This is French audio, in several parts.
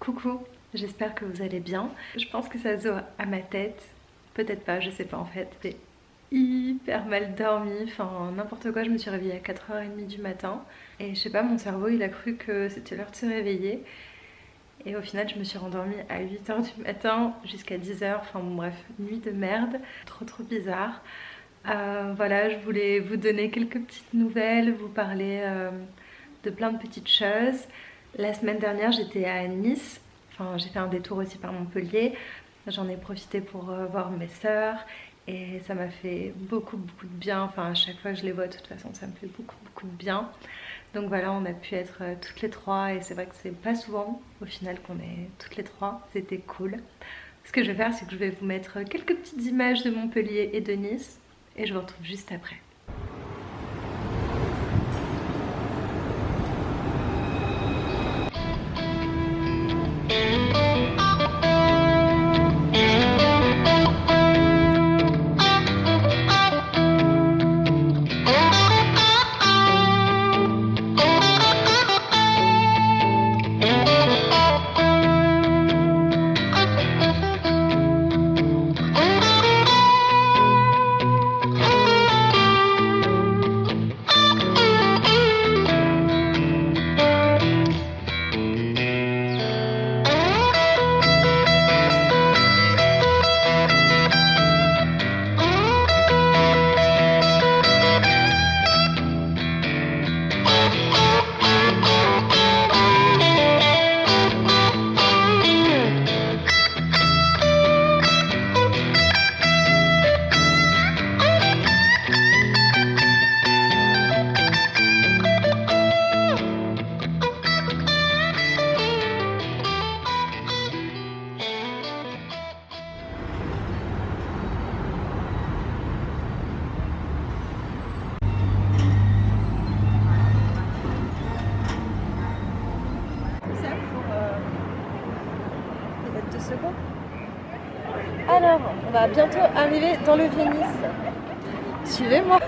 Coucou, j'espère que vous allez bien. Je pense que ça se voit à ma tête, peut-être pas, je sais pas en fait. J'ai hyper mal dormi, enfin n'importe quoi, je me suis réveillée à 4h30 du matin. Et je sais pas, mon cerveau il a cru que c'était l'heure de se réveiller. Et au final je me suis rendormie à 8h du matin jusqu'à 10h, enfin bon bref, nuit de merde, trop bizarre. Voilà, je voulais vous donner quelques petites nouvelles, vous parler de plein de petites choses. La semaine dernière, j'étais à Nice. Enfin, j'ai fait un détour aussi par Montpellier. J'en ai profité pour voir mes sœurs et ça m'a fait beaucoup de bien. Enfin, à chaque fois que je les vois, de toute façon, ça me fait beaucoup de bien. Donc voilà, on a pu être toutes les trois et c'est vrai que c'est pas souvent au final qu'on est toutes les trois. C'était cool. Ce que je vais faire, c'est que je vais vous mettre quelques petites images de Montpellier et de Nice et je vous retrouve juste après. Alors, on va bientôt arriver dans le Vieux-Nice. Suivez-moi.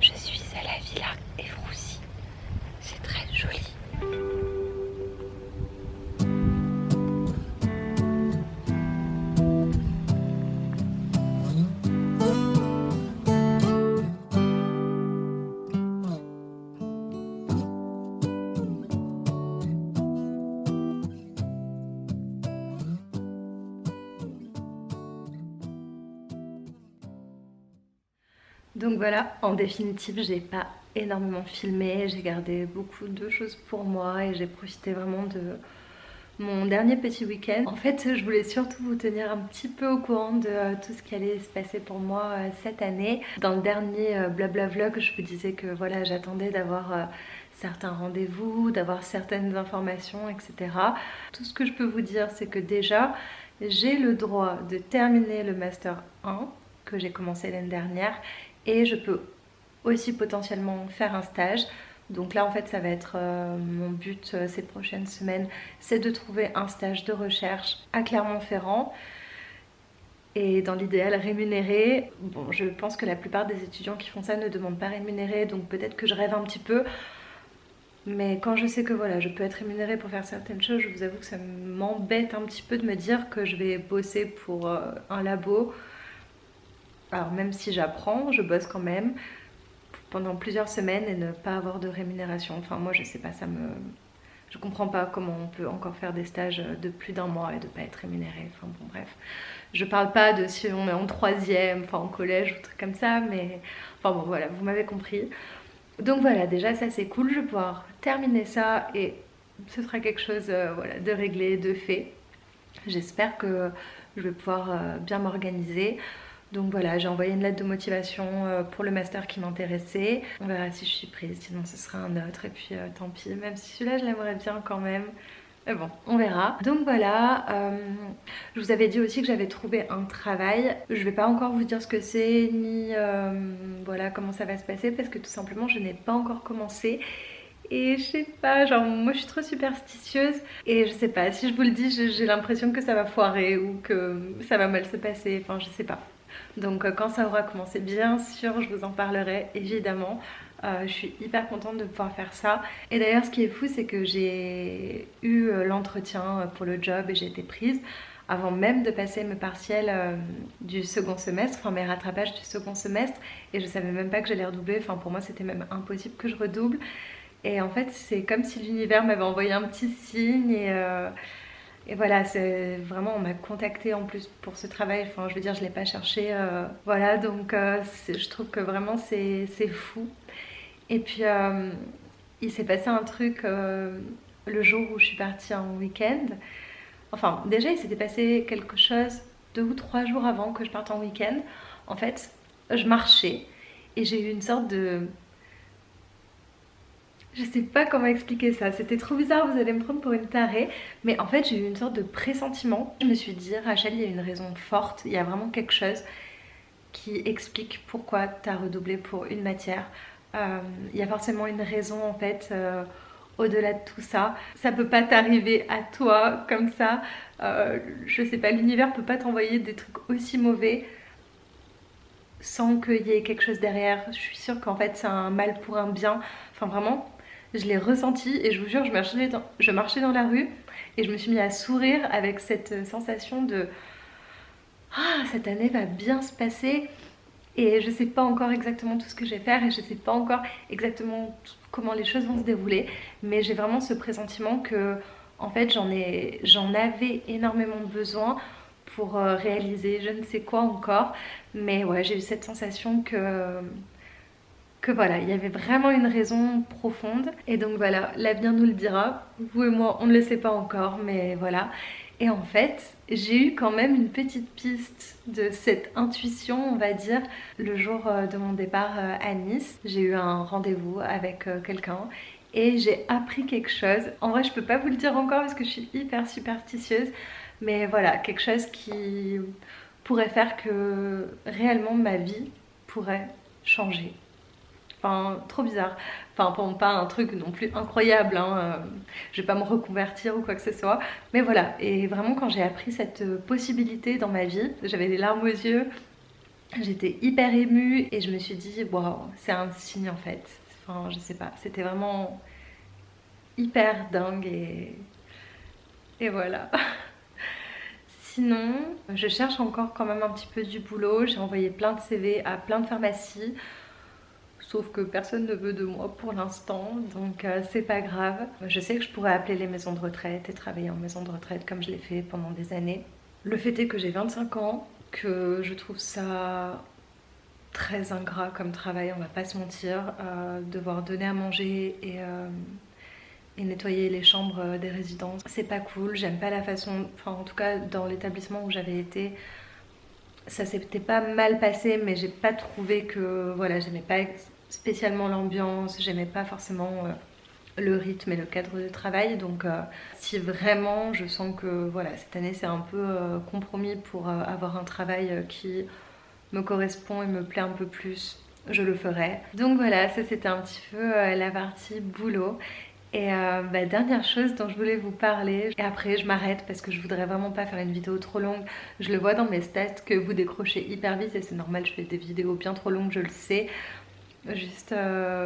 Je suis à la Villa Évroussi. C'est très joli. Donc voilà, en définitive, j'ai pas énormément filmé, j'ai gardé beaucoup de choses pour moi et j'ai profité vraiment de mon dernier petit week-end. En fait, je voulais surtout vous tenir un petit peu au courant de tout ce qui allait se passer pour moi cette année. Dans le dernier blabla vlog, je vous disais que voilà, j'attendais d'avoir certains rendez-vous, d'avoir certaines informations, etc. Tout ce que je peux vous dire, c'est que déjà, j'ai le droit de terminer le Master 1 que j'ai commencé l'année dernière et je peux aussi potentiellement faire un stage. Donc là en fait ça va être mon but ces prochaines semaines, c'est de trouver un stage de recherche à Clermont-Ferrand et dans l'idéal rémunéré. Bon, je pense que la plupart des étudiants qui font ça ne demandent pas rémunéré, donc peut-être que je rêve un petit peu. Mais quand je sais que voilà, je peux être rémunérée pour faire certaines choses, je vous avoue que ça m'embête un petit peu de me dire que je vais bosser pour un labo. Alors même si j'apprends, je bosse quand même pendant plusieurs semaines et ne pas avoir de rémunération. Enfin moi je sais pas, je comprends pas comment on peut encore faire des stages de plus d'un mois et de pas être rémunéré. Enfin bon bref. Je parle pas de si on est en troisième, enfin en collège ou truc comme ça, mais enfin bon voilà, vous m'avez compris. Donc voilà, déjà ça c'est cool, je vais pouvoir terminer ça et ce sera quelque chose voilà, de réglé, de fait. J'espère que je vais pouvoir bien m'organiser. Donc voilà, j'ai envoyé une lettre de motivation pour le master qui m'intéressait. On verra si je suis prise, sinon ce sera un autre. Et puis tant pis, même si celui-là je l'aimerais bien quand même. Mais bon, on verra. Donc voilà, je vous avais dit aussi que j'avais trouvé un travail. Je vais pas encore vous dire ce que c'est, ni voilà comment ça va se passer, parce que tout simplement je n'ai pas encore commencé. Et je sais pas, genre moi je suis trop superstitieuse et je sais pas, si je vous le dis, j'ai l'impression que ça va foirer ou que ça va mal se passer, enfin je sais pas. Donc quand ça aura commencé, bien sûr, je vous en parlerai évidemment. Je suis hyper contente de pouvoir faire ça. Et d'ailleurs, ce qui est fou, c'est que j'ai eu l'entretien pour le job et j'ai été prise avant même de passer mes partiels du second semestre, enfin mes rattrapages du second semestre. Et je savais même pas que j'allais redoubler. Enfin, pour moi, c'était même impossible que je redouble. Et en fait, c'est comme si l'univers m'avait envoyé un petit signe et voilà, c'est vraiment, on m'a contacté en plus pour ce travail. Enfin, je veux dire, je l'ai pas cherché. Voilà, donc je trouve que vraiment c'est fou. Et puis, il s'est passé un truc le jour où je suis partie en week-end. Enfin, déjà, il s'était passé quelque chose 2 ou 3 jours avant que je parte en week-end. En fait, je marchais et j'ai eu une sorte de... Je sais pas comment expliquer ça, c'était trop bizarre, vous allez me prendre pour une tarée, mais en fait j'ai eu une sorte de pressentiment. Je me suis dit, Rachel, il y a une raison forte, il y a vraiment quelque chose qui explique pourquoi tu as redoublé pour une matière. Il y a forcément une raison en fait au-delà de tout ça. Ça peut pas t'arriver à toi comme ça. Je sais pas, l'univers peut pas t'envoyer des trucs aussi mauvais sans qu'il y ait quelque chose derrière. Je suis sûre qu'en fait c'est un mal pour un bien. Enfin vraiment, je l'ai ressenti et je vous jure, je marchais dans la rue et je me suis mis à sourire avec cette sensation de ah, cette année va bien se passer et je sais pas encore exactement tout ce que je vais faire et je sais pas encore exactement comment les choses vont se dérouler, mais j'ai vraiment ce pressentiment que en fait j'en avais énormément besoin pour réaliser je ne sais quoi encore, mais ouais, j'ai eu cette sensation que voilà, il y avait vraiment une raison profonde. Et donc voilà, l'avenir nous le dira. Vous et moi, on ne le sait pas encore, mais voilà. Et en fait, j'ai eu quand même une petite piste de cette intuition, on va dire, le jour de mon départ à Nice. J'ai eu un rendez-vous avec quelqu'un et j'ai appris quelque chose. En vrai, je peux pas vous le dire encore parce que je suis hyper superstitieuse, mais voilà, quelque chose qui pourrait faire que réellement ma vie pourrait changer. Enfin, trop bizarre. Enfin, bon, pas un truc non plus incroyable, hein. Je vais pas me reconvertir ou quoi que ce soit. Mais voilà, et vraiment quand j'ai appris cette possibilité dans ma vie, j'avais des larmes aux yeux, j'étais hyper émue et je me suis dit, waouh, c'est un signe en fait. Enfin, je sais pas, c'était vraiment hyper dingue et voilà. Sinon, je cherche encore quand même un petit peu du boulot. J'ai envoyé plein de CV à plein de pharmacies. Sauf que personne ne veut de moi pour l'instant, donc c'est pas grave. Je sais que je pourrais appeler les maisons de retraite et travailler en maison de retraite comme je l'ai fait pendant des années. Le fait est que j'ai 25 ans, que je trouve ça très ingrat comme travail, on va pas se mentir. Devoir donner à manger et nettoyer les chambres des résidences, c'est pas cool. J'aime pas la façon, enfin en tout cas dans l'établissement où j'avais été, ça s'était pas mal passé, mais j'ai pas trouvé que, voilà, j'aimais pas spécialement l'ambiance, j'aimais pas forcément le rythme et le cadre de travail. Donc si vraiment je sens que voilà, cette année c'est un peu compromis pour avoir un travail qui me correspond et me plaît un peu plus, je le ferai. Donc voilà, ça c'était un petit peu la partie boulot. Et dernière chose dont je voulais vous parler, et après je m'arrête parce que je voudrais vraiment pas faire une vidéo trop longue. Je le vois dans mes stats que vous décrochez hyper vite et c'est normal, je fais des vidéos bien trop longues, je le sais. Juste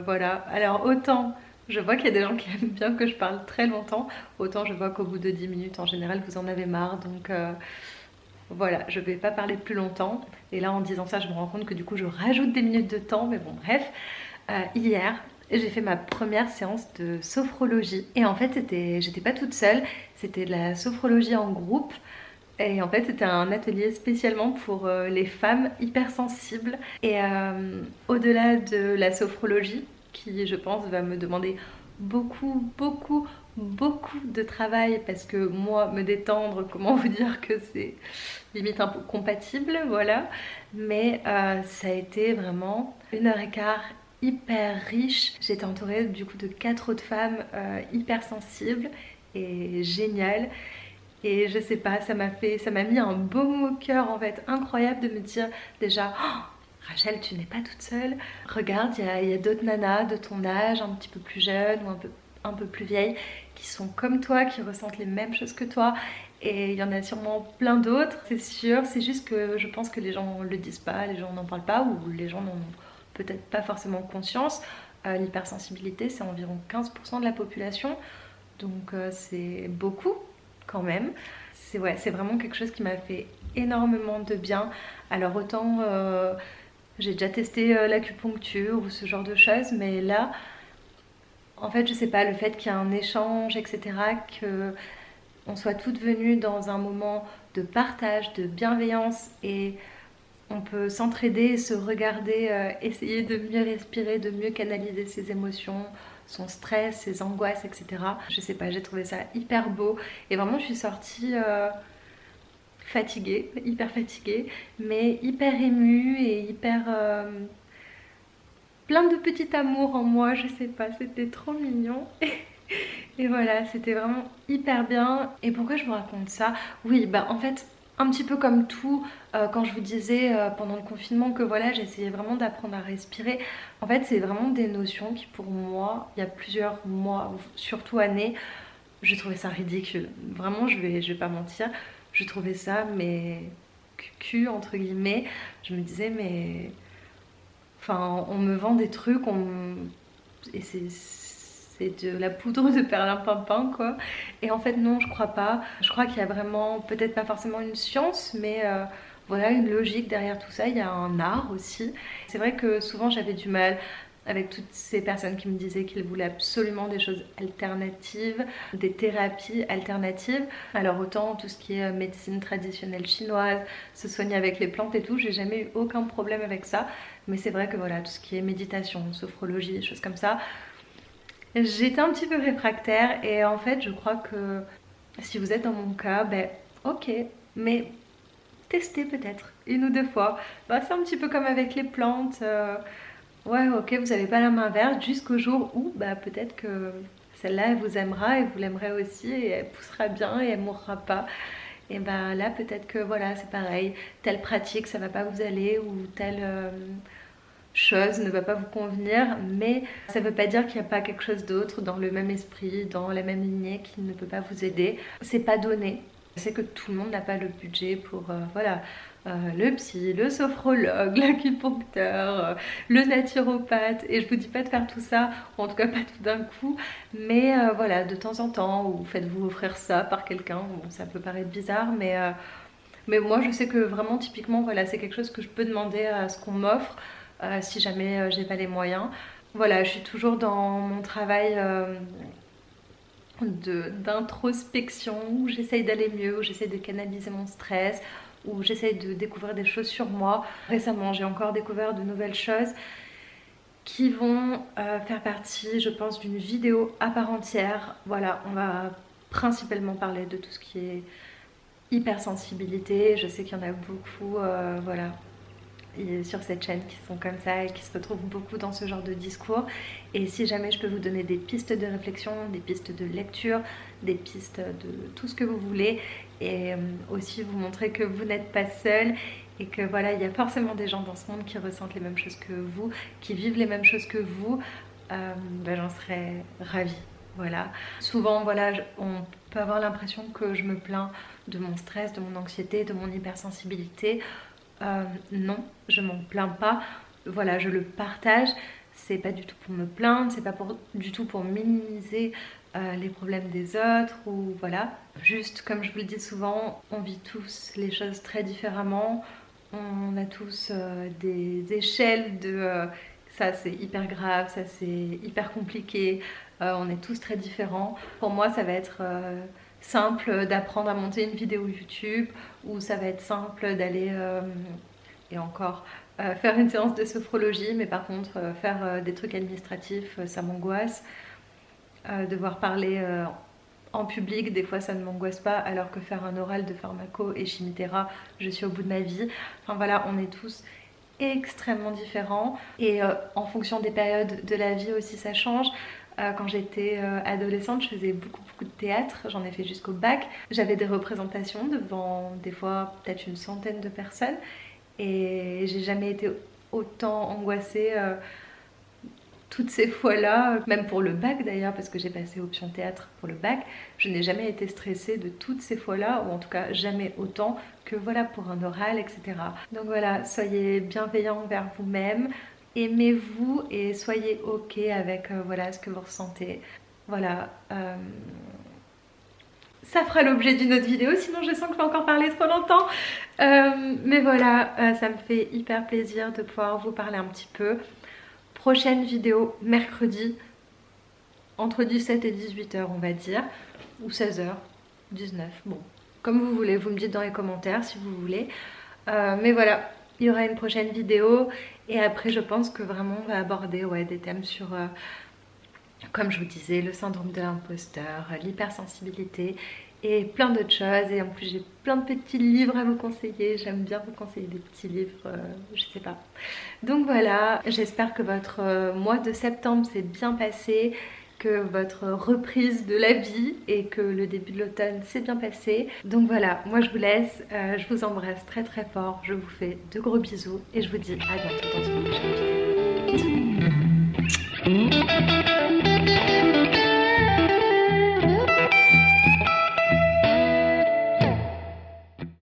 voilà. Alors autant je vois qu'il y a des gens qui aiment bien que je parle très longtemps, autant je vois qu'au bout de 10 minutes en général vous en avez marre. Donc voilà, je vais pas parler plus longtemps. Et là en disant ça je me rends compte que du coup je rajoute des minutes de temps. Mais bon bref, hier j'ai fait ma première séance de sophrologie. Et en fait j'étais pas toute seule, c'était de la sophrologie en groupe. Et en fait, c'était un atelier spécialement pour les femmes hypersensibles. Et au-delà de la sophrologie, qui je pense va me demander beaucoup, beaucoup, beaucoup de travail, parce que moi, me détendre, comment vous dire que c'est limite un peu compatible, voilà. Mais ça a été vraiment 1h15 hyper riche. J'étais entourée du coup de 4 autres femmes hypersensibles et géniales. Et je sais pas, ça m'a mis un baume au cœur en fait, incroyable de me dire déjà, oh, Rachel, tu n'es pas toute seule. Regarde, il y a d'autres nanas de ton âge, un petit peu plus jeunes ou un peu plus vieilles, qui sont comme toi, qui ressentent les mêmes choses que toi. Et il y en a sûrement plein d'autres, c'est sûr. C'est juste que je pense que les gens ne le disent pas, les gens n'en parlent pas, ou les gens n'en ont peut-être pas forcément conscience. L'hypersensibilité, c'est environ 15% de la population, donc c'est beaucoup quand même. C'est ouais, c'est vraiment quelque chose qui m'a fait énormément de bien. Alors autant j'ai déjà testé l'acupuncture ou ce genre de choses, mais là, en fait, je sais pas, le fait qu'il y ait un échange, etc., que on soit toutes venues dans un moment de partage, de bienveillance et on peut s'entraider, se regarder, essayer de mieux respirer, de mieux canaliser ses émotions, son stress, ses angoisses, etc. Je sais pas, j'ai trouvé ça hyper beau. Et vraiment, je suis sortie fatiguée, hyper fatiguée, mais hyper émue et hyper plein de petit amour en moi. Je sais pas, c'était trop mignon. Et voilà, c'était vraiment hyper bien. Et pourquoi je vous raconte ça? Oui, bah en fait, un petit peu comme tout, quand je vous disais pendant le confinement que voilà, j'essayais vraiment d'apprendre à respirer. En fait, c'est vraiment des notions qui pour moi, il y a plusieurs mois, surtout années, je trouvais ça ridicule. Vraiment, je vais pas mentir, je trouvais ça mais cucu entre guillemets. Je me disais mais enfin, on me vend des trucs, et c'est de la poudre de perlimpinpin quoi. Et en fait non, je crois pas. Je crois qu'il y a vraiment, peut-être pas forcément une science, mais voilà, une logique derrière tout ça. Il y a un art aussi. C'est vrai que souvent j'avais du mal avec toutes ces personnes qui me disaient qu'ils voulaient absolument des choses alternatives, des thérapies alternatives. Alors autant tout ce qui est médecine traditionnelle chinoise, se soigner avec les plantes et tout, j'ai jamais eu aucun problème avec ça. Mais c'est vrai que voilà, tout ce qui est méditation, sophrologie, choses comme ça, j'étais un petit peu réfractaire. Et en fait je crois que si vous êtes dans mon cas, ben ok, mais testez peut-être une ou deux fois. Bah, c'est un petit peu comme avec les plantes. Ouais, ok, vous n'avez pas la main verte jusqu'au jour où bah, peut-être que celle-là elle vous aimera et vous l'aimerez aussi et elle poussera bien et elle mourra pas. Et ben là peut-être que voilà, c'est pareil, telle pratique ça va pas vous aller ou telle chose ne va pas vous convenir, mais ça veut pas dire qu'il n'y a pas quelque chose d'autre dans le même esprit, dans la même lignée qui ne peut pas vous aider. C'est pas donné. Je sais que tout le monde n'a pas le budget pour voilà, le psy, le sophrologue, l'acupuncteur, le naturopathe. Et je vous dis pas de faire tout ça, ou en tout cas pas tout d'un coup, mais voilà, de temps en temps, ou faites-vous offrir ça par quelqu'un. Bon, ça peut paraître bizarre, mais moi je sais que vraiment typiquement, voilà, c'est quelque chose que je peux demander à ce qu'on m'offre si jamais j'ai pas les moyens. Voilà, je suis toujours dans mon travail d'introspection où j'essaye d'aller mieux, où j'essaye de canaliser mon stress, où j'essaye de découvrir des choses sur moi. Récemment, j'ai encore découvert de nouvelles choses qui vont faire partie, je pense, d'une vidéo à part entière. Voilà, on va principalement parler de tout ce qui est hypersensibilité. Je sais qu'il y en a beaucoup, voilà, sur cette chaîne qui sont comme ça et qui se retrouvent beaucoup dans ce genre de discours. Et si jamais je peux vous donner des pistes de réflexion, des pistes de lecture, des pistes de tout ce que vous voulez, et aussi vous montrer que vous n'êtes pas seul et que voilà, il y a forcément des gens dans ce monde qui ressentent les mêmes choses que vous, qui vivent les mêmes choses que vous, j'en serais ravie. Voilà. Souvent, voilà, on peut avoir l'impression que je me plains de mon stress, de mon anxiété, de mon hypersensibilité. Non, je m'en plains pas. Voilà, je le partage. C'est pas du tout pour me plaindre, c'est pas du tout pour minimiser les problèmes des autres ou voilà. Juste comme je vous le dis souvent, on vit tous les choses très différemment. On a tous des échelles de ça c'est hyper grave, ça c'est hyper compliqué. On est tous très différents. Pour moi, ça va être simple d'apprendre à monter une vidéo YouTube ou ça va être simple d'aller et encore faire une séance de sophrologie, mais par contre faire des trucs administratifs ça m'angoisse. Devoir parler en public, des fois ça ne m'angoisse pas, alors que faire un oral de pharmaco et chimiothérapie, je suis au bout de ma vie. Enfin voilà, on est tous extrêmement différents et en fonction des périodes de la vie aussi ça change. Quand j'étais adolescente, je faisais beaucoup de théâtre, j'en ai fait jusqu'au bac. J'avais des représentations devant des fois peut-être une centaine de personnes et j'ai jamais été autant angoissée toutes ces fois-là, même pour le bac d'ailleurs, parce que j'ai passé option théâtre pour le bac, je n'ai jamais été stressée de toutes ces fois-là, ou en tout cas jamais autant que voilà pour un oral, etc. Donc voilà, soyez bienveillants envers vous-même, aimez-vous et soyez ok avec voilà ce que vous ressentez. Voilà. Ça fera l'objet d'une autre vidéo, sinon je sens que je vais encore parler trop longtemps. Mais voilà, ça me fait hyper plaisir de pouvoir vous parler un petit peu. Prochaine vidéo mercredi entre 17 et 18h on va dire, ou 16h, 19, bon, comme vous voulez, vous me dites dans les commentaires si vous voulez. Mais voilà, il y aura une prochaine vidéo et après je pense que vraiment on va aborder des thèmes sur, comme je vous disais, le syndrome de l'imposteur, l'hypersensibilité et plein d'autres choses. Et en plus j'ai plein de petits livres à vous conseiller, j'aime bien vous conseiller des petits livres, je sais pas. Donc voilà, j'espère que votre mois de septembre s'est bien passé, que votre reprise de la vie et que le début de l'automne s'est bien passé. Donc voilà, moi je vous laisse, je vous embrasse très très fort, je vous fais de gros bisous et je vous dis à bientôt dans une prochaine vidéo. Bisous.